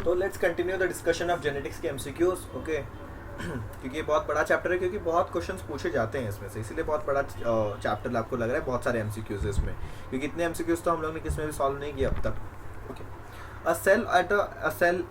तो let's continue the discussion of genetics के MCQs okay. क्योंकि ये बहुत बड़ा चैप्टर है, क्योंकि बहुत क्वेश्चंस पूछे जाते हैं इसमें से, इसीलिए बहुत बड़ा चैप्टर आपको लग रहा है। बहुत सारे एमसीक्यूज है इसमें, क्योंकि इतने एमसीक्यूज तो हम लोग ने किसमें भी सॉल्व नहीं किया अब तक। Okay, a cell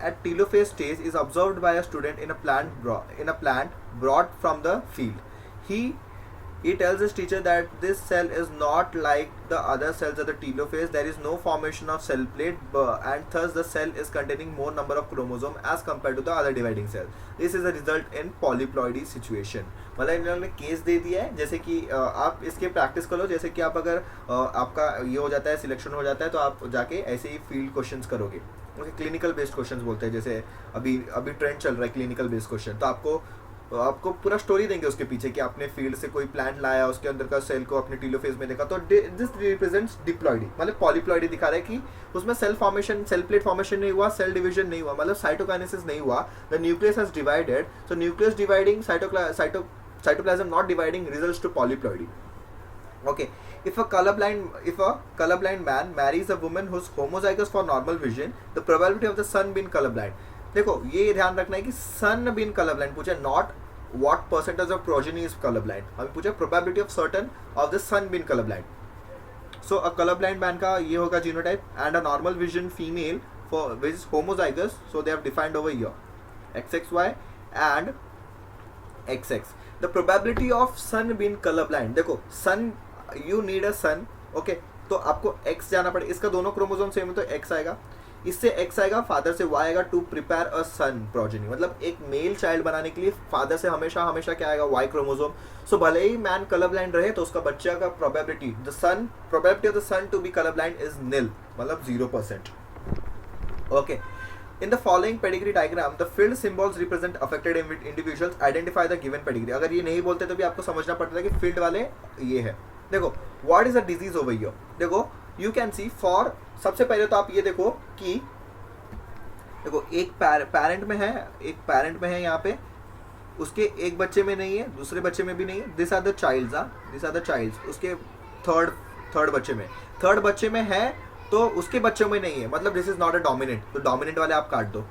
at telophase stage is observed by a student in a plant brought from the field. He tells his teacher that this cell is not like the other cells at the telophase. There is no formation of cell plate, and thus the cell is containing more number of chromosome as compared to the other dividing cell. This is a result in polyploidy situation. मतलब इन लोगों ने case दे दिया है, जैसे कि आप इसके practice करो। जैसे कि आप अगर आपका ये हो जाता है, सिलेक्शन हो जाता है, तो आप जाके ऐसे ही फील्ड क्वेश्चंस करोगे। क्लिनिकल बेस्ड क्वेश्चंस बोलते हैं, जैसे अभी ट्रेंड चल रहा है क्लिनिकल बेस्ड क्वेश्चन। तो आपको पूरा स्टोरी देंगे उसके पीछे कि आपने फील्ड से कोई प्लांट लाया, उसके अंदर का सेल को अपने टीलोफेज में देखा, तो दिस रिप्रेजेंट्स डिप्लॉइडी, मतलब पॉलीप्लॉइडी दिखा रहा है कि उसमें cell formation, cell plate formation नहीं हुआ, सेल डिवीजन नहीं हुआ, मतलब साइटोकाइनेसिस नहीं हुआ। The nucleus has divided, so nucleus dividing, cytoplasm not dividing results to polyploidy. Okay, if a colorblind man marries a woman who's homozygous for normal vision, the probability of the son being colorblind. देखो ये ध्यान रखना है कि son being colorblind पूछा, not what percentage of progeny is colorblind, हमें पूछा probability of certain of the son being colorblind. So a colorblind man का ये होगा genotype, and a normal vision female for which is homozygous, so they have defined over here XXY and XX. The probability of son being colorblind, देखो son, you need a son, okay, तो आपको X जाना पड़ेगा। इसका दोनों chromosome same है तो X आएगा, इससे X आएगा, फादर से Y आएगा, to prepare a son progeny. मतलब एक मेल चाइल्ड बनाने के लिए फादर से हमेशा क्या आएगा, Y क्रोमोसोम। सो भले ही मैन कलर ब्लाइंड रहे तो उसका बच्चा का probability of the son to be colour blind is nil, मतलब 0%। Okay, in the following pedigree diagram the filled symbols represent affected individuals. Identify the given pedigree. अगर ये नहीं बोलते तो भी आपको समझना पड़ता है कि फील्ड वाले ये है। देखो what is the disease over here, देखो you can see for, सबसे पहले तो आप ये देखो कि देखो एक पेरेंट में है यहाँ पे, उसके एक बच्चे में नहीं है, दूसरे बच्चे में भी नहीं है। दिस आर द चाइल्ड्स, उसके थर्ड बच्चे में है, तो उसके बच्चों में नहीं है, मतलब this is not a dominant, तो डोमिनेंट वाले आप काट दो।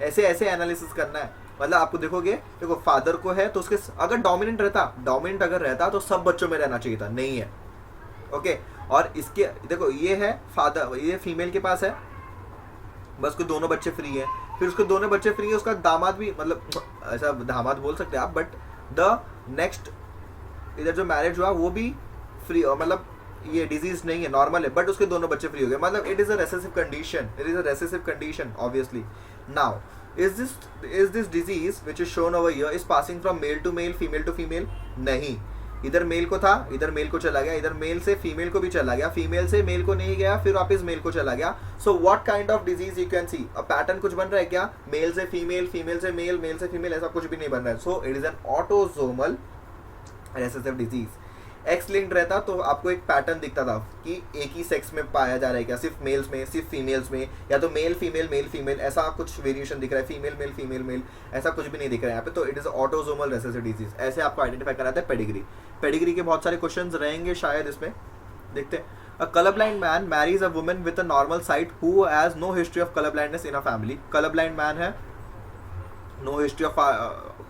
ऐसे एनालिसिस करना है। मतलब आपको देखोगे, देखो फादर को है तो उसके अगर डोमिनेंट रहता तो सब बच्चों में रहना चाहिए था, नहीं है। ओके, और इसके देखो ये है फादर, ये फीमेल के पास है, बस को दोनों बच्चे फ्री है, फिर उसके दोनों बच्चे फ्री है, उसका दामाद भी, मतलब ऐसा दामाद बोल सकते हैं आप, बट द नेक्स्ट इधर जो मैरिज हुआ वो भी फ्री, मतलब ये डिजीज नहीं है, नॉर्मल है, बट उसके दोनों बच्चे फ्री हो गए, मतलब it is a recessive condition obviously. Now is this disease which is shown over here is passing from male to male, female to female? नहीं, इधर मेल को था, इधर मेल को चला गया, इधर मेल से फीमेल को भी चला गया, फीमेल से मेल को नहीं गया, फिर वापस मेल को चला गया। So what kind of disease you can see, a pattern कुछ बन रहा है क्या? मेल से फीमेल, फीमेल से मेल, मेल से फीमेल, ऐसा कुछ भी नहीं बन रहा है। So it is an autosomal recessive disease. X linked रहता तो आपको एक पैटर्न दिखता था कि एक ही सेक्स में पाया जा रहा है क्या, सिर्फ मेल्स में, सिर्फ फीमेल्स में, या तो मेल फीमेल, ऐसा कुछ वेरिएशन दिख रहा है, फीमेल मेल, ऐसा कुछ भी नहीं दिख रहा है यहाँ पे। तो it is autosomal recessive disease. ऐसे आपको आइडेंटिफाई कराता है पेडिग्री के बहुत सारे क्वेश्चंस रहेंगे शायद इसमें, देखते हैं। A colorblind man marries a woman with a normal sight who has no history of colorblindness in her family. Colorblind man है, no history of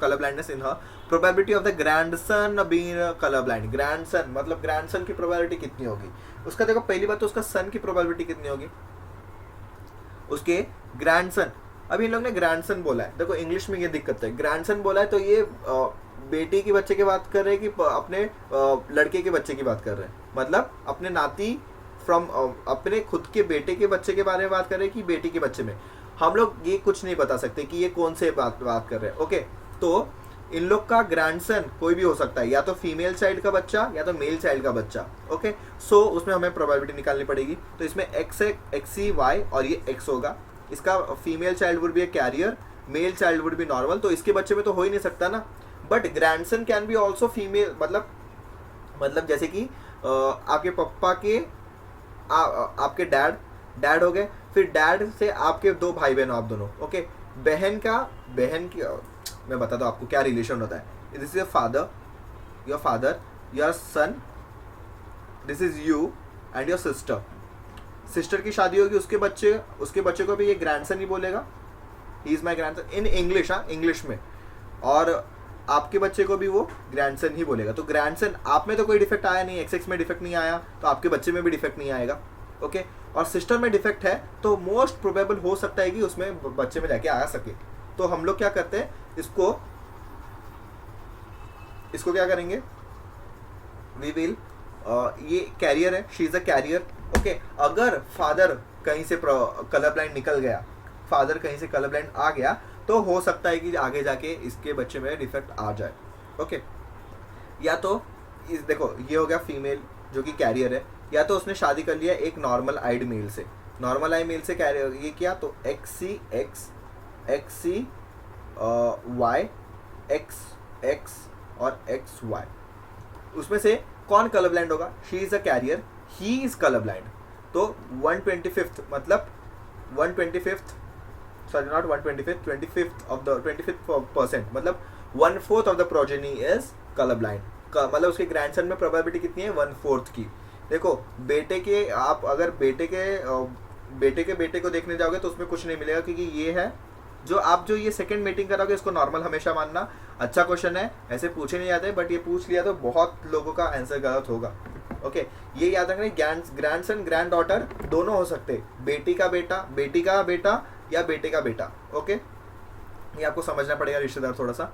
colorblindness in her. Probability of the grandson being colorblind. Grandson मतलब grandson की probability कितनी होगी उसका? देखो पहली बात तो उसका son की probability कितनी होगी, उसके grandson। अभी इन लोग ने grandson बोला है, देखो इंग्लिश में ये दिक्कत है, grandson बोला है तो ये बेटी के बच्चे की बात कर रहे हैं कि अपने लड़के के बच्चे की बात कर रहे हैं, मतलब अपने नाती फ्रॉम अपने खुद के बेटे के बच्चे के बारे में बात कर रहे हैं कि बेटी के बच्चे में। हम लोग ये कुछ नहीं बता सकते कि ये कौन से बात कर रहे हैं। ओके, तो इन लोग का ग्रैंडसन कोई भी हो सकता है, या तो फीमेल चाइल्ड का बच्चा या तो मेल चाइल्ड का बच्चा। ओके, सो उसमें हमें प्रोबेबिलिटी निकालनी पड़ेगी। तो इसमें एक्स है, XY और ये X होगा। इसका female child would be a carrier, male child would be normal, तो इसके बच्चे में तो हो ही नहीं सकता ना। But grandson can be also female, मतलब जैसे कि आपके पापा के आपके डैड हो गए, फिर डैड से आपके दो भाई बहन हो आप दोनों। ओके, बहन की मैं बताता हूँ आपको क्या रिलेशन होता है। This is your father, your son, this is you and your sister. Sister की शादी होगी, उसके बच्चे को भी ये ग्रैंडसन ही बोलेगा, he is my grandson in English, हाँ इंग्लिश में, और आपके बच्चे को भी वो ग्रैंडसन ही बोलेगा। तो ग्रैंडसन, आप में तो कोई डिफेक्ट आया नहीं, XX में डिफेक्ट नहीं आया, तो आपके बच्चे में भी डिफेक्ट नहीं आएगा। ओके, और सिस्टर में डिफेक्ट है तो मोस्ट प्रोबेबल हो सकता है कि उसमें बच्चे में जाके आ सके। तो हम लोग क्या करते हैं, इसको क्या करेंगे, वी विल, ये कैरियर है, she is a carrier. Okay, अगर फादर कहीं से कलर ब्लाइंड निकल गया, फादर कहीं से कलर ब्लाइंड आ गया, तो हो सकता है कि आगे जाके इसके बच्चे में डिफेक्ट आ जाए। ओके, या तो देखो ये हो गया फीमेल जो कि कैरियर है, या तो उसने शादी कर लिया एक नॉर्मल आइड मेल से, नॉर्मल आई मेल से कैरियर ये किया, तो XC Y XX और XY, उसमें से कौन कलर ब्लाइंड होगा, she is a carrier, he is colour blind. तो 125th मतलब 125th, sorry not 125th, 25th of the 25% मतलब 1/4 of the progeny is colour blind. मतलब उसके ग्रैंडसन में प्रोबेबिलिटी कितनी है, 1/4 की। देखो बेटे के, आप अगर बेटे के बेटे को देखने जाओगे तो उसमें कुछ नहीं मिलेगा, क्योंकि ये है जो ये सेकंड मीटिंग कराओगे इसको नॉर्मल हमेशा मानना। अच्छा क्वेश्चन है, ऐसे पूछे नहीं जाते, बट ये पूछ लिया तो बहुत लोगों का आंसर गलत होगा। ओके, ये याद रखना, ग्रैंडसन ग्रैंड डॉटर दोनों हो सकते, बेटी का बेटा या बेटे का बेटा। ओके, ये आपको समझना पड़ेगा रिश्तेदार थोड़ा सा।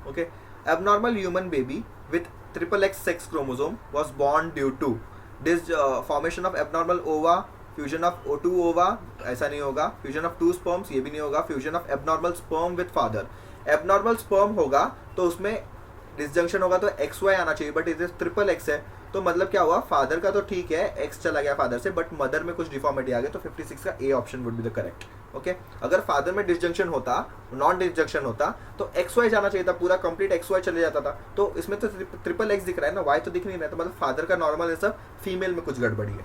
Okay, abnormal human baby with XXX sex chromosome was born due to this formation of abnormal ova, fusion of O2 ova, ऐसा नहीं होगा, fusion of 2 sperms ये भी नहीं होगा, fusion of abnormal sperm with father। abnormal sperm होगा तो उसमें डिसजंक्शन होगा तो XY आना चाहिए, बट इज XXX है, तो मतलब क्या हुआ, फादर का तो ठीक है, X चला गया फादर से, बट मदर में कुछ डिफॉर्मिटी आ गई, तो 56 का A option would be the correct. Okay, अगर फादर में डिसजंक्शन होता, नॉन डिसजंक्शन होता, तो XY जाना चाहिए था, पूरा कंप्लीट XY चले जाता था। तो इसमें तो XXX दिख रहा है ना, Y तो दिख नहीं रहा, तो मतलब फादर का नॉर्मल है सब, फीमेल में कुछ गड़बड़ी है।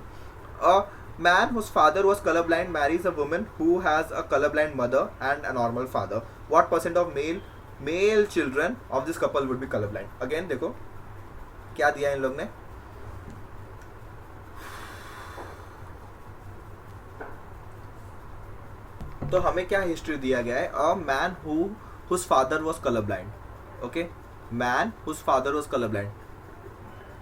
Man whose father was colorblind marries a woman who has a colorblind mother and a normal father. What percent of male children of this couple would be colorblind? Again देखो क्या दिया इन लोग ने, तो हमें क्या हिस्ट्री दिया गया है, a man whose father was colorblind। Okay, man whose father was colorblind,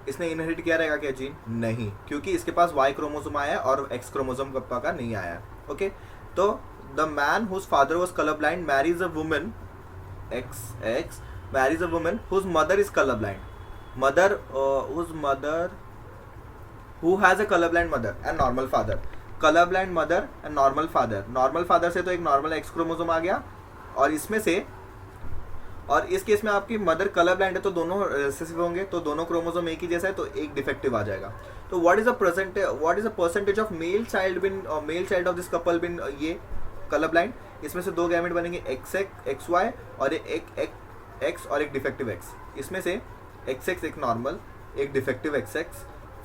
इसने इनहेरिट किया रहेगा क्या जीन, नहीं, क्योंकि इसके पास Y क्रोमोसोम आया है और X क्रोमोसोम पापा का नहीं आया है। ओके, तो the man whose father was colour blind marries a woman, XX marries a woman whose mother is colour blind, who has a colour blind mother and normal father, colour blind mother and normal father, normal father से तो एक normal X chromosome आ गया, और इसमें से, और इस case में आपकी मदर कलर ब्लाइंड है तो दोनों रिसेसिव होंगे, तो दोनों क्रोमोसोम एक ही जैसा है, तो एक डिफेक्टिव आ जाएगा। तो what is a percentage of male child of this couple being ये कलर ब्लाइंड, इसमें से 2 गैमेट बनेंगे XY और एक X और एक डिफेक्टिव X, इसमें से XX एक नॉर्मल, एक डिफेक्टिव XX,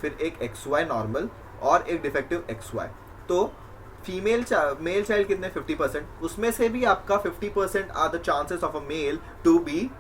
फिर एक XY नॉर्मल और एक डिफेक्टिव XY। तो मेल चाइल्ड कितने, 50%, उसमें से भी आपका 50% are the chances of a male to be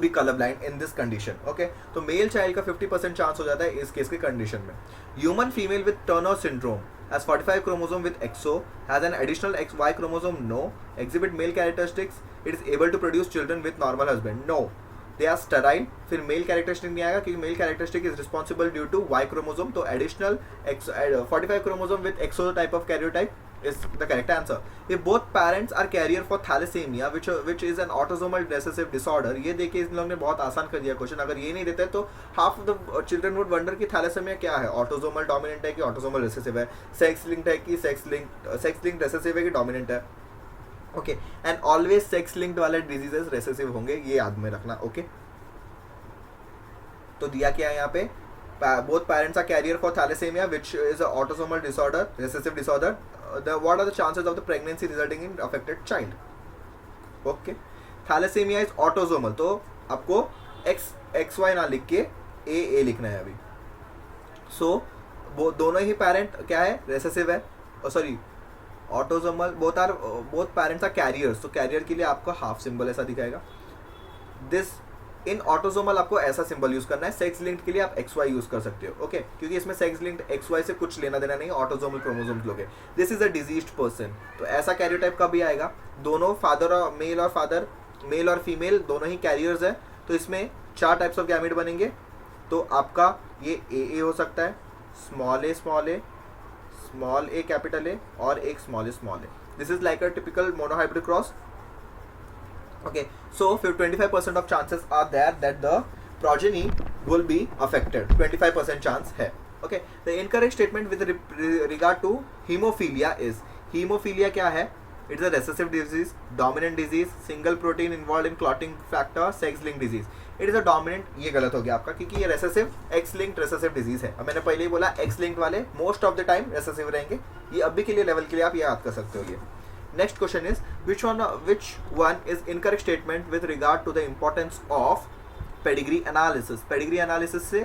colour blind in this condition. Okay, तो मेल चाइल्ड का 50% चांस हो जाता है इस केस के कंडीशन में। Human female with Turner syndrome has 45 chromosome with XO, has an additional XY chromosome, no, exhibit male characteristics, it is able to produce children with normal husband, no, they are sterile। फिर male characteristic नहीं आएगा क्योंकि male characteristic is responsible due to Y chromosome, तो additional 45 chromosome with XO type of karyotype is the correct answer। If both parents are carrier for thalassemia which is an autosomal recessive disorder, ये देखिए इन लोगों ने बहुत आसान कर दिया question, अगर ये नहीं देते तो half of the children would wonder कि thalassemia क्या है, autosomal dominant है कि autosomal recessive है, sex linked है कि sex linked recessive है कि dominant है। Okay, and always sex linked वाले डिजीजेस रेसेसिव होंगे, ये याद में रखना। ओके, तो दिया क्या है यहाँ पे, both parents are carrier for thalassemia which is a autosomal disorder, recessive disorder, what are the chances of the pregnancy resulting in affected child? Okay, thalassemia is autosomal, तो आपको XY ना लिख के A लिखना है अभी। सो वो दोनों ही पेरेंट क्या है, रेसेसिव है, sorry autosomal, both parents are carriers, तो कैरियर के लिए आपको हाफ सिंबल ऐसा दिखाएगा। दिस इन ऑटोसोमल आपको ऐसा सिंबल यूज करना है, सेक्स लिंक्ड के लिए आप XY यूज कर सकते हो, ओके क्योंकि इसमें सेक्स लिंक्ड XY से कुछ लेना देना नहीं, ऑटोसोमल क्रोमोसोम्स लोगे। This is a diseased person, तो ऐसा कैरियोटाइप कब भी आएगा, दोनों फादर और मेल और फीमेल दोनों ही कैरियर्स है, तो इसमें 4 टाइप्स ऑफ गैमेट बनेंगे। तो आपका ये ए हो सकता है, स्मॉल ए कैपिटल ए और एक small A. This is like a typical monohybrid cross. Okay, so 25% of chances are there that the progeny will be affected. 25% chance है. Okay, the incorrect statement with regard to hemophilia is, hemophilia क्या है? It is a recessive disease, dominant disease, single protein involved in clotting factor, sex linked disease. It is a dominant, ये गलत हो गया आपका क्योंकि ये recessive X linked recessive disease है। अब मैंने पहले ही बोला X linked वाले most of the time recessive रहेंगे, ये अभी के लिए लेवल के लिए आप याद कर सकते हो ये। Next question is which one is incorrect statement with regard to the importance of pedigree analysis? Pedigree analysis से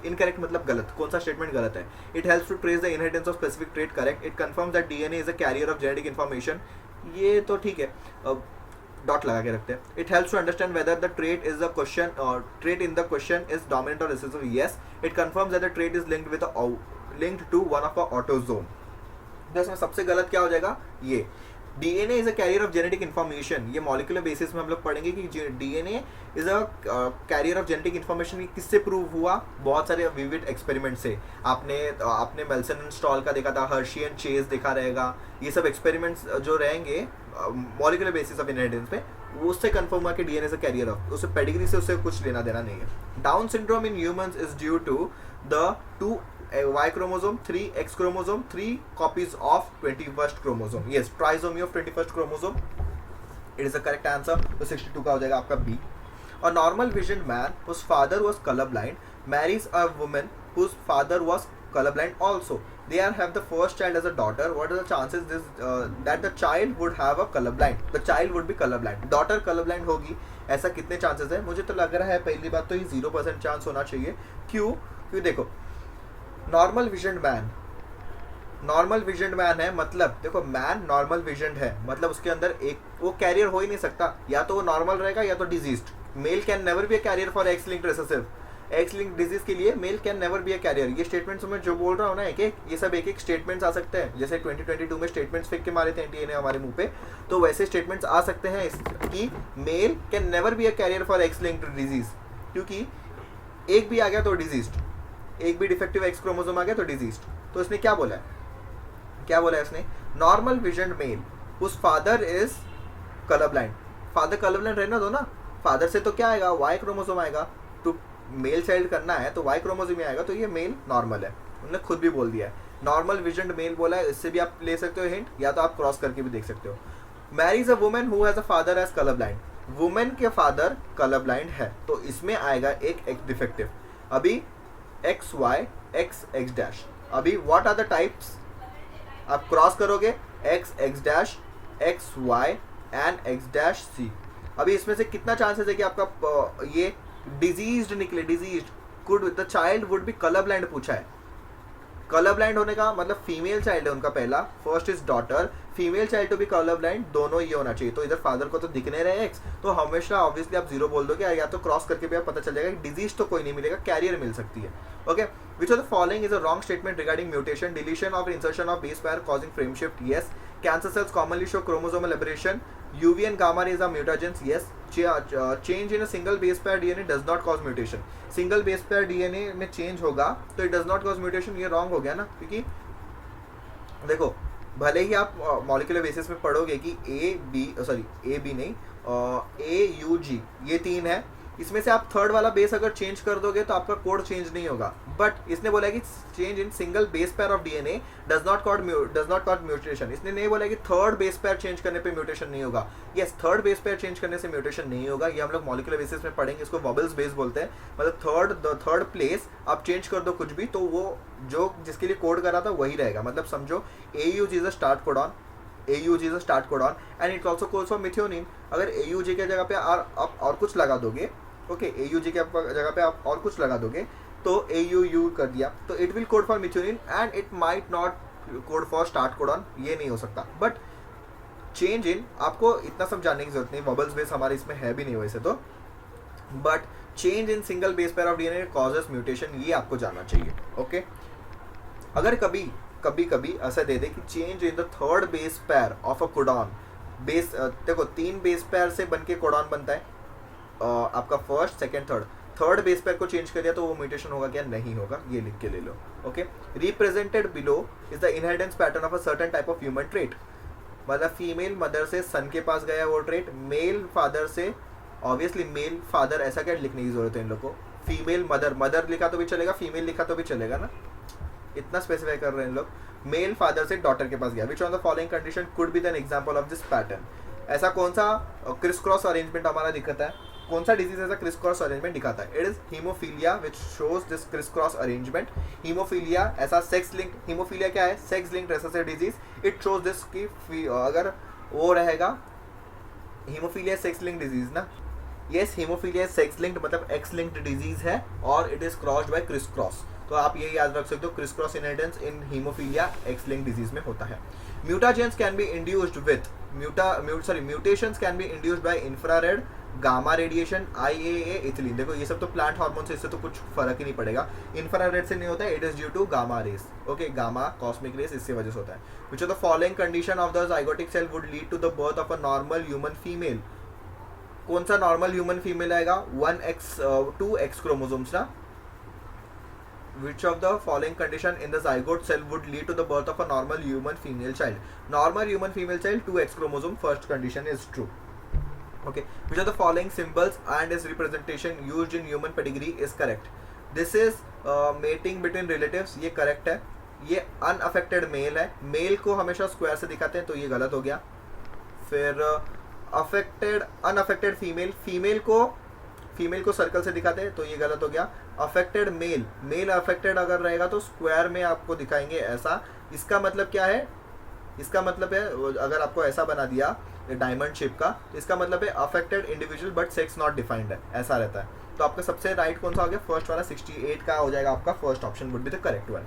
incorrect मतलब गलत, कौन सा statement गलत है? It helps to trace the inheritance of specific trait, correct. It confirms that DNA is a carrier of genetic information, ये तो ठीक है, डॉट लगा के रखते हैं। It helps to understand whether the trait is the question trait in the question is dominant or recessive, yes. It confirms that the trait is linked to one of the autosome। तो इसमें सबसे गलत क्या हो जाएगा, ये DNA is a carrier of genetic information, ये molecular basis में हम लोग पढ़ेंगे कि DNA is a carrier of genetic information. किससे प्रूव हुआ, बहुत सारे विविड एक्सपेरिमेंट से। आपने मेल्सन एंड स्टॉल का देखा था, हर्शी एंड चेज देखा रहेगा, ये सब एक्सपेरिमेंट्स जो रहेंगे मॉलिक्यूलर बेसिस ऑफ इनहेरिटेंस पे, उससे कंफर्म हुआ कि DNA is a carrier of, उससे पेडिग्री से उससे कुछ लेना देना नहीं है। Down syndrome in humans is due to the 2 Y chromosome, 3 X chromosome, 3 copies of 21st chromosome. Yes, trisomy of 21st chromosome. It is the correct answer. तो 62 का हो जाएगा आपका B. A normal visioned man whose father was colorblind marries a woman whose father was colorblind also. They have the first child as a daughter. What are the chances that the child would have a colorblind? The child would be colorblind. Daughter colorblind होगी, ऐसा कितने chances है? मुझे तो लग रहा है पहली बात तो ये 0% चांस होना चाहिए। क्यों? क्योंकि देखो नॉर्मल विजन्ड मैन है, मतलब देखो मैन नॉर्मल विजन्ड है, मतलब उसके अंदर एक वो कैरियर हो ही नहीं सकता, या तो वो नॉर्मल रहेगा या तो diseased. Male can never be a carrier for X linked recessive, X linked disease के लिए male can never be a carrier. ये स्टेटमेंट्स में जो बोल रहा हूँ ना, ये सब एक स्टेटमेंट्स आ सकते हैं। जैसे 2022 में स्टेटमेंट्स फेंक के मारे थे एनटीए ने हमारे मुंह पे, तो वैसे स्टेटमेंट्स आ सकते हैं कि male can never be a carrier for X linked disease, क्योंकि एक भी आ गया तो डिजीज्ड, एक भी डिफेक्टिव एक्स क्रोमोसोम आ गया तो डिजीज्ड। तो इसने क्या बोला है इसने, नॉर्मल विजन्ड मेल उस father is colour blind. Father colour blind रहना दो ना, फादर से तो क्या आएगा, वाई क्रोमोसोम आएगा, तो मेल चाइल्ड करना है तो वाई क्रोमोसोम ही आएगा, तो ये मेल नॉर्मल है। उन्होंने खुद भी बोल दिया है, नॉर्मल विजन्ड मेल बोला है, इससे भी आप ले सकते हो हिंट, या तो आप क्रॉस करके भी देख सकते हो। Marries a woman who has a father as colour blind, women के फादर कलर ब्लाइंड है, तो इसमें आएगा एक डिफेक्टिव। अभी X Y X X dash, अभी व्हाट आर द टाइप्स, आप क्रॉस करोगे X X dash X Y and X dash C. अभी इसमें से कितना चांसेस है कि आपका ये डिजीज्ड निकले, diseased, could the child would B colour blind पूछा है। कलर ब्लाइंड होने का मतलब फीमेल चाइल्ड है उनका पहला, first is daughter, female child to be colour blind, दोनों ये होना चाहिए। तो इधर फादर को तो दिखने रहे एक्स, तो हमेशा ऑब्वियसली आप 0 बोल दोगे, या तो क्रॉस करके भी आप पता चल जाएगा कि डिजीज तो कोई नहीं मिलेगा, कैरियर मिल सकती है। Okay, which of the following is a wrong statement regarding mutation, deletion और insertion of base pair causing frame shift, yes. Cancer cells commonly show chromosomal aberration, UV and gamma rays are mutagens, yes. Change in a single base pair DNA does not cause mutation. Single base pair DNA में change होगा तो it does not cause mutation, ये wrong हो गया ना, क्योंकि देखो भले ही आप मॉलिक्यूलर बेसिस में पढ़ोगे कि A B नहीं, AUG ये 3 है, इसमें से आप थर्ड वाला बेस अगर चेंज कर दोगे तो आपका कोड चेंज नहीं होगा। बट इसने बोला कि change in single base pair of DNA does not cause mutation. इसने नहीं बोला कि थर्ड बेस पेयर चेंज करने पे म्यूटेशन नहीं होगा। Yes, third base pair change करने से म्यूटेशन नहीं होगा, ये हम लोग मॉलिक्यूलर बेसिस में पढ़ेंगे, इसको वॉबल्स बेस बोलते हैं। मतलब थर्ड प्लेस आप चेंज कर दो कुछ भी, तो वो जो जिसके लिए कोड करा था वही रहेगा। मतलब समझो AUG is a start codon, AUG is a start codon and it also codes for methionine. अगर AUG के जगह पे आप और कुछ लगा दोगे, ओके, AUG के जगह पे आप और कुछ लगा दोगे तो AUU कर दिया, तो it will code for methionine and it might not code for start codon, ये नहीं हो सकता। बट चेंज इन आपको इतना सब जानने की जरूरत नहीं, वॉबल्स बेस हमारे इसमें है भी नहीं वैसे तो, but change in single base pair of DNA causes mutation, ये आपको जानना चाहिए। ओके, अगर कभी कभी कभी ऐसा दे दे कि change in the third base pair of a codon, base देखो 3 बेस पेयर से बन के कोडॉन बनता है, आपका first second third base pair को चेंज कर दिया तो वो म्यूटेशन होगा क्या? नहीं होगा, ये लिख के ले लो। Okay, represented below is the inheritance pattern of a certain type of human trait, मतलब फीमेल मदर से सन के पास गया वो ट्रेट, मेल फादर से, ऑब्वियसली मेल फादर ऐसा क्या लिखने की जरूरत है इन लोग को, फीमेल मदर, मदर लिखा तो भी चलेगा, फीमेल लिखा तो भी चलेगा ना, इतना स्पेसिफाई कर रहे हैं इन लोग। मेल फादर से डॉटर के पास गया, which on the following condition could be an example of this pattern, ऐसा कौन सा क्रिस क्रॉस अरेंजमेंट हमारा दिखाता है, कौन सा डिजीज ऐसा क्रिस क्रॉस अरेंजमेंट दिखाता है? It is haemophilia which shows this criss cross arrangement. Haemophilia ऐसा सेक्स लिंक, हीमोफीलिया क्या है? Sex linked recessive disease. It shows this कि अगर वो रहेगा, हीमोफीलिया सेक्स लिंक्ड डिजीज ना, यस हीमोफीलिया सेक्स लिंक्ड मतलब एक्स लिंक्ड डिजीज है और it is crossed by criss cross, तो आप ये याद रख सकते हो criss cross inheritance in haemophilia X linked disease में होता है। Mutagens can be induced with mutations can be induced by infrared, gamma radiation, IAA, ethylene. देखो ये सब तो प्लांट हार्मोन से, इससे तो कुछ फर्क ही नहीं पड़ेगा, इंफ्रारेड से नहीं होता है, it is due to gamma rays. Okay, gamma cosmic rays इससे वजह से होता है। Which of the following condition of the zygotic cell would lead to the birth of a normal human female, कौन सा नॉर्मल ह्यूमन फीमेल आएगा? 2X chromosomes ना। Which of the following condition in the zygote cell would lead to the birth of a normal human female child? Normal human female child, 2X chromosome, first condition is true. Okay, which of the following symbols and its representation used in human pedigree is correct? This is mating between relatives, ये correct है। ये unaffected male है, male को हमेशा square से दिखाते हैं तो ये गलत हो गया। फिर अनअफेक्टेड फीमेल को सर्कल से दिखाते हैं तो ये गलत हो गया। अफेक्टेड मेल अफेक्टेड अगर रहेगा तो स्क्वायर में आपको दिखाएंगे ऐसा, इसका मतलब क्या है? इसका मतलब है अगर आपको ऐसा बना दिया डायमंड शेप का, तो इसका मतलब है affected individual but sex not defined है, ऐसा रहता है। तो आपका सबसे राइट कौन सा हो गया? फर्स्ट वाला 68 का हो जाएगा आपका, first option would be the correct one.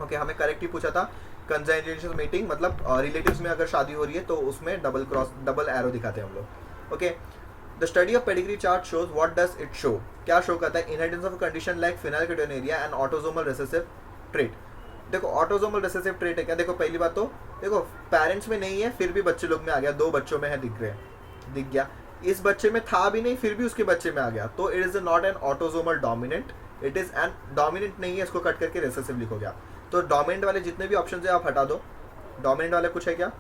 Okay, हमें करेक्ट ही पूछा था। कंजेनिटल मीटिंग मतलब रिलेटिव्स में अगर शादी हो रही है तो उसमें डबल एरो दिखाते हैं हम लोग। Okay, the study of pedigree chart shows what does it show, क्या शो करता है? Inheritance of condition like phenylketonuria and autosomal recessive trait. देखो ऑटोसोमल रिसेसिव ट्रेट है क्या? देखो पहली बात तो देखो पेरेंट्स में नहीं है फिर भी बच्चे लोग में आ गया, 2 बच्चों में है, दिख गया, इस बच्चे में था भी नहीं फिर भी उसके बच्चे में आ गया, तो it is not an autosomal dominant, it is an dominant नहीं है, इसको कट करके रिसेसिव लिखोगे आप। तो डोमिनेंट वाले जितने भी ऑप्शन है आप हटा दो, डोमिनेंट वाले कुछ है क्या?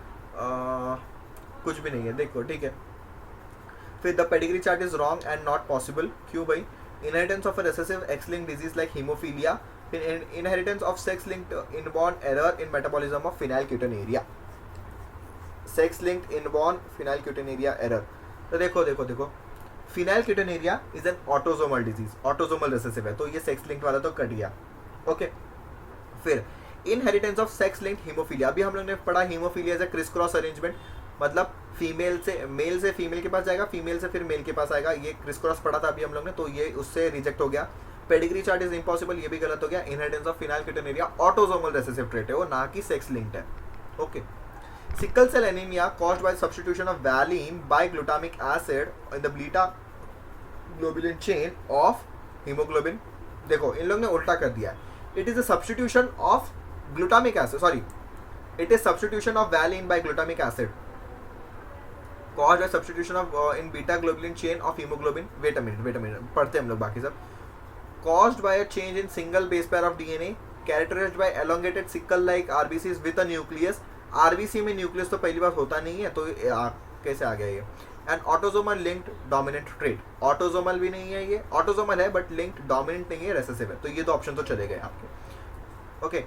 कुछ भी नहीं है, देखो ठीक है। फिर the pedigree chart is wrong and not possible, क्यों भाई? Inheritance of a recessive X linked disease like haemophilia, फिर inheritance of sex linked inborn error in metabolism of phenylketonuria, sex linked inborn phenylketonuria error. तो देखो phenylketonuria is an autosomal disease, autosomal recessive है, तो ये sex linked वाला तो cut गया। Okay, फिर inheritance of sex linked haemophilia, अभी हम लोग ने पढ़ा haemophilia as a criss cross arrangement, मतलब मेल से फीमेल के पास जाएगा, फीमेल से फिर मेल के पास आएगा, ये क्रिस क्रॉस पढ़ा था अभी हम लोग ने, तो ये उससे रिजेक्ट हो गया। पेडिग्री चार्ट इज इम्पॉसिबल, ये भी गलत हो गया। Inheritance of phenylketonuria autosomal recessive trait है वो, ना कि सेक्स लिंक्ड है। Okay, sickle cell anaemia caused by substitution of valine by glutamic acid in the beta globulin chain of haemoglobin. देखो इन लोग ने उल्टा कर दिया है, it is a substitution of glutamic acid, sorry it is substitution of valine by glutamic acid caused by substitution of in beta globulin chain of hemoglobin. Wait a minute, पढ़ते हम लोग बाकी सब। Caused by a change in single base pair of DNA, characterized by elongated sickle-like RBCs with a nucleus. RBC में nucleus तो पहली बार होता नहीं है, तो कैसे आ गया ये? And autosomal linked dominant trait. Autosomal भी नहीं है ये, autosomal है but linked dominant नहीं है, recessive है, तो ये दो ऑप्शन तो चले गए आपके। Okay,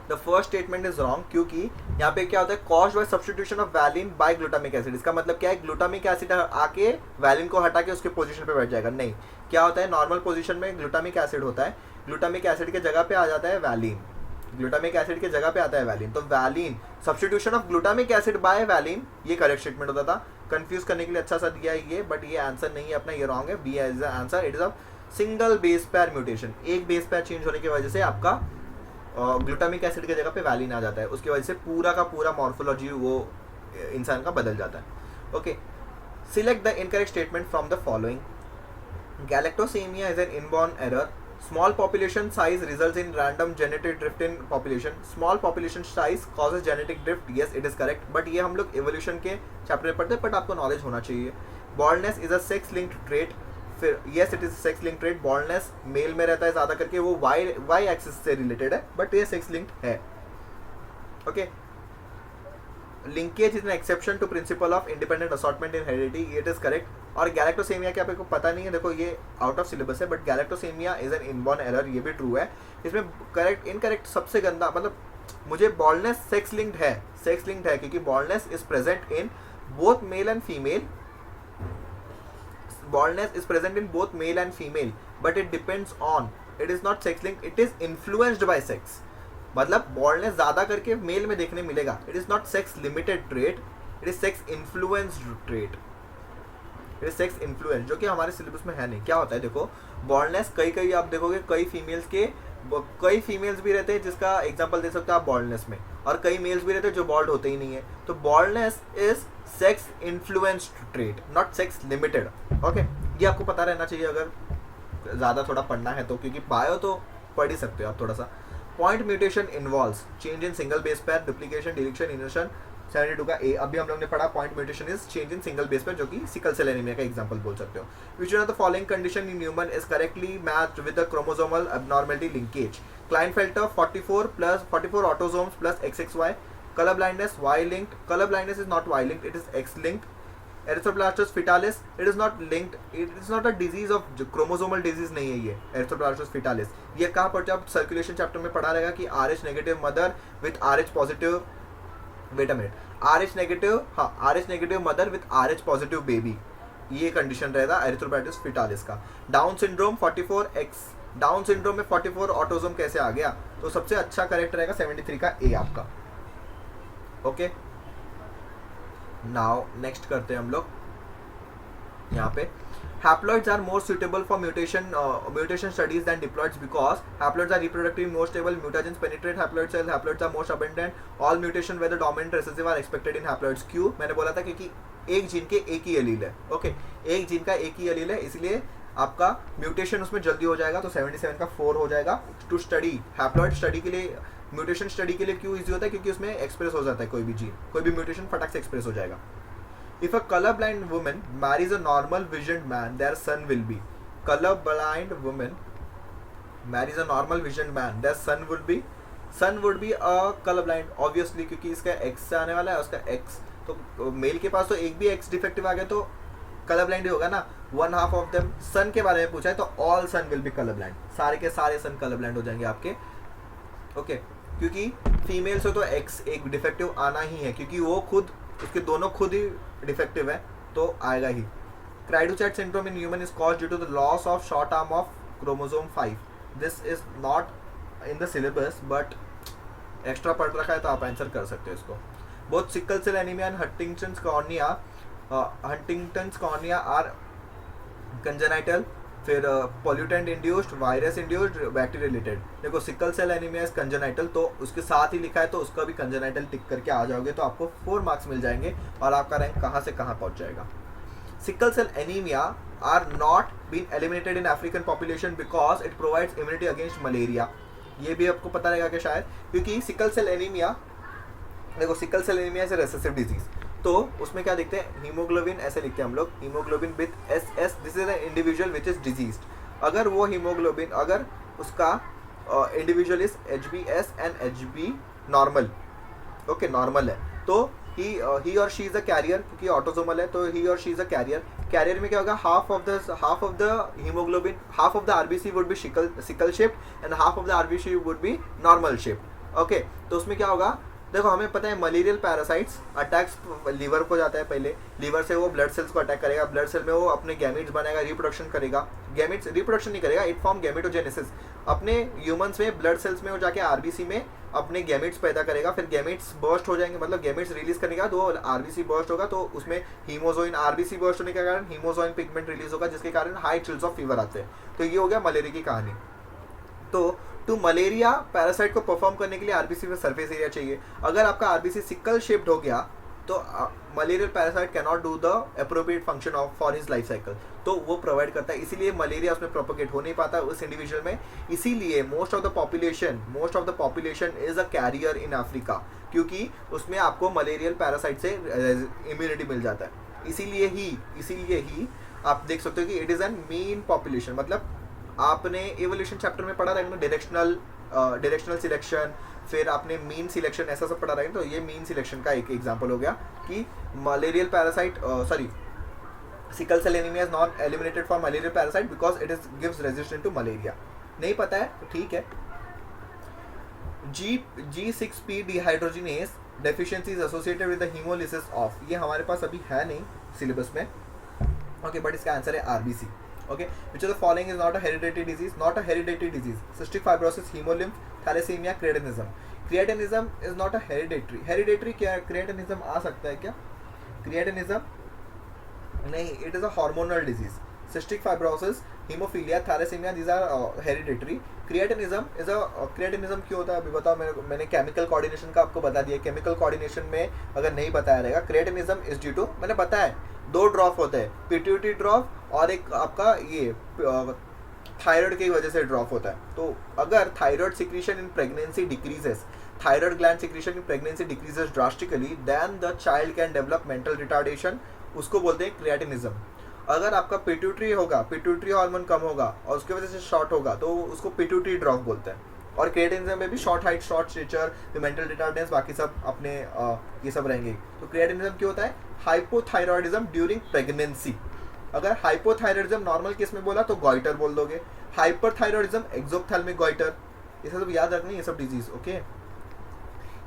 the first statement is wrong, क्योंकि यहाँ पे क्या होता है? Caused by substitution of valine by glutamic acid, इसका मतलब क्या है? ग्लूटामिक एसिड आके वैलिन को हटा के उसके पोजीशन पे बैठ जाएगा, नहीं। क्या होता है? नॉर्मल पोजीशन में ग्लूटामिक एसिड होता है, ग्लूटामिक एसिड के जगह पे आ जाता है वैलिन, ग्लूटामिक एसिड के जगह पे आता है वैलिन, तो valine substitution of glutamic acid by valine, ये करेक्ट स्टेटमेंट होता था। कंफ्यूज करने के लिए अच्छा सा दिया है ये, बट ये आंसर नहीं है अपना, ये रॉन्ग है। B as answer, it is a single base pair mutation, एक बेस पेयर चेंज होने की वजह से आपका ग्लूटामिक एसिड की जगह पे वैलिन आ जाता है, उसकी वजह से पूरा का पूरा मॉर्फोलॉजी वो इंसान का बदल जाता है। Okay, select the incorrect statement from the following. Galactosemia is an inborn error. Small population size results in random genetic drift in population. Small population size causes genetic drift. Yes, it is correct. But ये हम लोग evolution के chapter में पढ़ते हैं, but आपको knowledge होना चाहिए. Baldness is a sex linked trait. फिर yes, it is a sex linked trait. Baldness male में रहता है ज़्यादा करके, वो y axis से related है, but ये sex linked है. Okay. Linkage is an exception to principle of independent assortment in heredity, it is correct. और गैलेक्टोसेमिया क्या आपको पता नहीं है, देखो ये आउट ऑफ सिलेबस है, but galactosemia is an inborn error, ये भी ट्रू है. इसमें करेक्ट इनकरेक्ट सबसे गंदा, मतलब मुझे बॉल्डनेस सेक्स लिंक्ड है क्योंकि baldness is present in both male and female. Baldness is present in both male and female, but it depends on, it is not sex linked, it is influenced by sex. मतलब baldness ज्यादा करके mail में देखने मिलेगा. It is not sex limited trait, it is sex influenced trait. It is sex influence, जो कि हमारे syllabus में है नहीं. क्या होता है देखो, बॉल्डनेस कई आप देखोगे कई फीमेल्स भी रहते हैं, जिसका एग्जांपल दे सकते हो आप बॉल्डनेस में, और कई मेल्स भी रहते हैं जो बॉल्ड होते ही नहीं है. तो boldness is sex influenced trait, not sex limited. Okay, ये आपको पता रहना चाहिए अगर ज़्यादा थोड़ा पढ़ना है तो, क्योंकि बायो तो पढ़ ही सकते हो आप थोड़ा सा. Point mutation involves change in single base pair, duplication, deletion, insertion. 72 का ए अभी हम लोग ने पढ़ा. Point mutation is change in single base pair, जो कि सिकल सेल एनीमिया का एग्जांपल बोल सकते हो. Which one of the following condition in human is correctly matched with the chromosomal abnormality linkage. Klinefelter 44 autosomes plus XXY. Colour blindness Y linked. Colour blindness is not Y linked, it is X linked. Erythroblastosis fetalis, it is not linked, it is not a disease of, chromosomal disease नहीं है ये एरिथ्रोब्लास्टोस fetalis. ये कहाँ पर जब circulation chapter में पढ़ा रहेगा कि RH negative mother with RH positive, wait a minute, RH negative mother with RH positive baby, ये कंडीशन रहेगा एरिथ्रोब्लास्टोस फिटालिस का. Down syndrome 44X, Down syndrome में 44 ऑटोसोम कैसे आ गया, तो सबसे अच्छा करेक्ट रहेगा 73 का ए आपका. ओके, नाउ नेक्स्ट करते हैं हम लोग यहाँ पे. Haploids are more suitable for mutation studies than diploids because haploids are reproductively more stable. Mutagens penetrate haploid cells. Haploids are most abundant. All mutation whether dominant recessive are expected in haploids. क्यों मैंने बोला था, क्योंकि एक gene के एक ही allele है. Okay, एक जीन का एक ही एलील है, इसलिए आपका म्यूटेशन उसमें जल्दी हो जाएगा. तो 77 का 4 हो जाएगा. टू स्टडी हैप्लॉइड स्टडी के लिए, म्यूटेशन स्टडी के लिए क्यों इजी होता है, क्योंकि उसमें एक्सप्रेस हो जाता है कोई भी जीन, कोई भी म्यूटेशन फटाक से एक्सप्रेस हो जाएगा. If a colorblind woman marries a normal visioned man, their son will be. Colorblind woman marries a normal visioned man, their son would be. Son would be a colorblind, obviously, क्योंकि इसका X से आने वाला है, उसका X, तो mail के पास तो एक भी X डिफेक्टिव आ गया तो colorblind ही होगा ना. 1/2 of them. सन के बारे में पूछा है तो all son will be colorblind. सारे के सारे सन colorblind हो जाएंगे आपके. ओके, क्योंकि फीमेल से तो X एक डिफेक्टिव आना ही है, क्योंकि वो खुद, उसके दोनों खुद ही डिफेक्टिव है, तो आएगा ही. Cri du chat syndrome in human is caused due to the loss of short arm of chromosome 5. This is not in the syllabus, but extra पढ़ रखा है तो आप आंसर कर सकते हो इसको. Both sickle cell anaemia and Huntington's cornea are congenital. फिर pollutant induced, virus induced, bacteria related. देखो sickle cell anaemia is congenital, तो उसके साथ ही लिखा है तो उसका भी कंजेनाइटल टिक करके आ जाओगे तो आपको 4 मार्क्स मिल जाएंगे और आपका रैंक कहाँ से कहाँ पहुँच जाएगा. Sickle cell anemia are not been eliminated in African population because it provides immunity against malaria. ये भी आपको पता रहेगा कि शायद, क्योंकि सिकल सेल एनीमिया, देखो sickle cell anaemia is a recessive disease, तो उसमें क्या देखते हैं, हीमोग्लोबिन ऐसे लिखते हैं हम लोग, hemoglobin with SS, this is an individual which is diseased. अगर वो हीमोग्लोबिन, अगर उसका individual is HbS and Hb normal, okay normal है, तो ही और शी इज अ कैरियर, क्योंकि ऑटोसोमल है तो ही और she is a carrier. Carrier में क्या होगा, half of the hemoglobin, half of the RBC would be sickle shaped and half of the RBC would be normal shaped. Okay, तो उसमें क्या होगा, देखो हमें पता है मलेरियल पैरासाइट्स अटैक्स लीवर को जाता है, पहले लीवर से वो ब्लड सेल्स को अटैक करेगा, ब्लड सेल में वो अपने गैमेट्स बनाएगा, रिप्रोडक्शन करेगा. गैमेट्स रिप्रोडक्शन नहीं करेगा, इट फॉर्म गैमेटोजेनेसिस. अपने ह्यूमंस में ब्लड सेल्स में वो जाके RBC में अपने गैमेट्स पैदा करेगा, फिर गैमेट्स बर्स्ट हो जाएंगे, मतलब गैमेट्स रिलीज करेगा तो RBC बर्स्ट होगा, तो उसमें हीमोजोइन, RBC बर्स्ट होने के कारण हीमोजोइन पिगमेंट रिलीज होगा, जिसके कारण हाई चिल्स ऑफ फीवर आते हैं. तो ये हो गया मलेरिया की कहानी. तो टू मलेरिया पैरासाइट को परफॉर्म करने के लिए RBC में सरफेस एरिया चाहिए. अगर आपका RBC सिकल शेप्ड हो गया तो malarial parasite can not do the appropriate function of for his life cycle, तो वो प्रोवाइड करता है, इसीलिए मलेरिया उसमें प्रोपोगेट हो नहीं पाता उस इंडिविजुअल में। इसीलिए most of the population is a carrier in Africa, क्योंकि उसमें आपको मलेरियल पैरासाइट से इम्यूनिटी मिल जाता है। इसीलिए ही आप देख सकते हो कि it is an mean population. मतलब आपने एवोल्यूशन चैप्टर में पढ़ा रहेगा डायरेक्शनल सिलेक्शन, फिर आपने मीन सिलेक्शन, ऐसा सब पढ़ा रहेगा। तो ये मीन सिलेक्शन का एक एग्जांपल हो गया कि malarial parasite sickle cell anaemia is not eliminated for malarial parasite because it is gives resistant to malaria. नहीं पता है तो ठीक है। G6P dehydrogenase deficiency is associated with the haemolysis of, ये हमारे पास अभी है नहीं सिलेबस में, ओके, बट इसका आंसर है RBC. Okay, which of the following is not a hereditary disease, cystic fibrosis, haemolymph, thalassaemia, cretinism is not a hereditary क्या क्रिएटिनिज्म आ सकता है क्या? क्रिएटिनिज्म नहीं, it is a hormonal disease. Cystic fibrosis, haemophilia, thalassaemia, these are hereditary. Cretinism क्यों होता है अभी बताओ। मैंने केमिकल कोऑर्डिनेशन का आपको बता दिया। केमिकल कोऑर्डिनेशन में अगर नहीं बताया रहेगा, क्रिएटिनिज्म इज ड्यू टू, मैंने बताया 2 ड्रॉप होते हैं, पिट्यूटरी ड्रॉप और एक आपका ये थायराइड की वजह से ड्रॉप होता है। तो अगर thyroid secretion in pregnancy decreases, thyroid gland secretion in pregnancy decreases drastically, then the child can develop mental retardation, उसको बोलते हैं क्रिएटिनिज्म। अगर आपका पिट्यूटरी होगा, पिट्यूटरी हार्मोन कम होगा और उसकी वजह से शॉर्ट होगा, तो उसको पिट्यूटरी ड्रॉप बोलते हैं। और क्रिएटिनिज्म में भी short height, short stature, mental retardance, बाकी सब अपने ये सब रहेंगे। तो क्रिएटिनिज्म क्यों होता है? Hypothyroidism during pregnancy. अगर हाइपोथायरॉयडिज्म नॉर्मल केस में बोला तो गॉइटर बोल दोगे, हाइपरथायरॉयडिज्म एक्सोप्थेल्मिक गॉइटर, ये सब याद रखना, ये सब disease. Okay,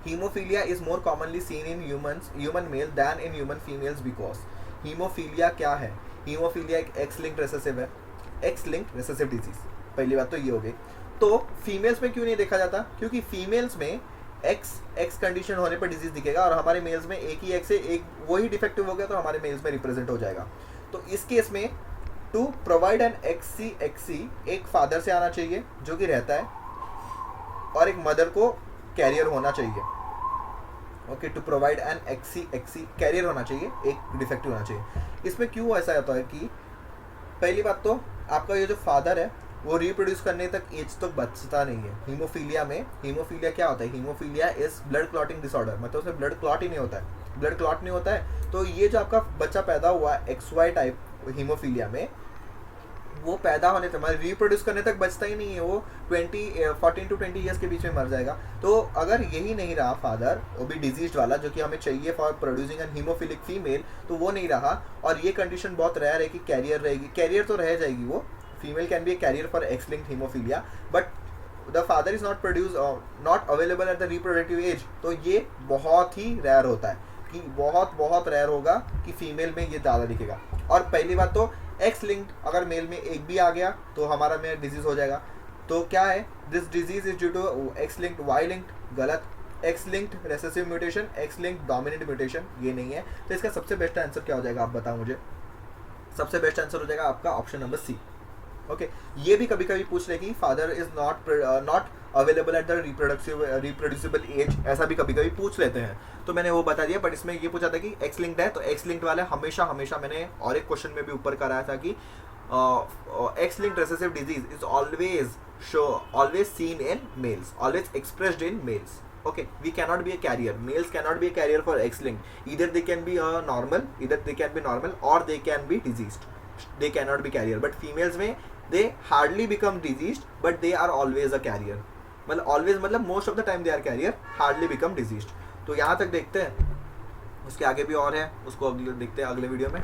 hemophilia is more commonly seen in human male than in human females because, hemophilia क्या है? हीमोफीलिया एक एक्स लिंक्ड रिसेसिव है, एक्स लिंक्ड रिसेसिव डिजीज। पहली बात तो ये हो गई। तो फीमेल्स में क्यों नहीं देखा जाता? क्योंकि फीमेल्स में एक्स कंडीशन होने पर डिजीज दिखेगा और हमारे मेल्स में एक ही एक्स है, एक वही डिफेक्टिव हो गया तो हमारे मेल्स में रिप्रेजेंट हो जाएगा। तो इस केस में टू प्रोवाइड एन एक्सी एक फादर से आना चाहिए जो कि रहता है, और एक मदर को कैरियर होना चाहिए। Okay, to provide an X carrier होना चाहिए, एक डिफेक्टिव होना चाहिए। इसमें क्यों ऐसा होता है कि पहली बात तो आपका ये जो फादर है वो रिप्रोड्यूस करने तक एज तक बचता नहीं है। हीमोफीलिया में, हीमोफीलिया क्या होता है? Haemophilia is blood clotting disorder, मतलब उसमें ब्लड क्लॉट ही नहीं होता है, ब्लड क्लॉट नहीं होता है। तो ये जो आपका बच्चा पैदा हुआ XY टाइप हीमोफीलिया में, वो पैदा होने तक, मतलब रिप्रोड्यूस करने तक बचता ही नहीं है, वो 14 to 20 ईयर्स के बीच में मर जाएगा। तो अगर यही नहीं रहा फादर, वो भी डिजीज वाला जो कि हमें चाहिए for producing an hemophilic female, तो वो नहीं रहा, और ये कंडीशन बहुत रेयर है कि कैरियर रहेगी। कैरियर तो रह जाएगी, वो female can be a carrier for X linked hemophilia, but the father is not available at the reproductive age. तो ये बहुत ही रेयर होता है, कि बहुत रेयर होगा कि फीमेल में ये ज़्यादा दिखेगा। और पहली बात तो एक्स लिंक्ड अगर मेल में एक भी आ गया तो हमारा में डिजीज हो जाएगा। तो क्या है? This disease is due to X linked, Y linked गलत, X linked recessive mutation, X linked dominant mutation, ये नहीं है। तो इसका सबसे बेस्ट आंसर क्या हो जाएगा आप बताओ मुझे? सबसे बेस्ट आंसर हो जाएगा आपका ऑप्शन नंबर सी। ओके, ये भी कभी कभी पूछ रहे कि father is not available at the reproducible age, ऐसा भी कभी कभी पूछ लेते हैं, तो मैंने वो बता दिया। बट इसमें ये पूछा था कि एक्स लिंक्ड है, तो एक्स लिंक्ड वाले हमेशा मैंने और एक क्वेश्चन में भी ऊपर कराया था कि x linked recessive disease is always seen in males, always expressed in males. Okay, we cannot be a carrier. Males cannot be a carrier for X-linked. Either they can be normal, or they can be diseased. They cannot be carrier. But females में they hardly become diseased, but they are always a carrier. मतलब always मतलब most of the time they are carrier, hardly become diseased. तो यहाँ तक देखते हैं, उसके आगे भी और है, उसको अगले देखते हैं अगले वीडियो में।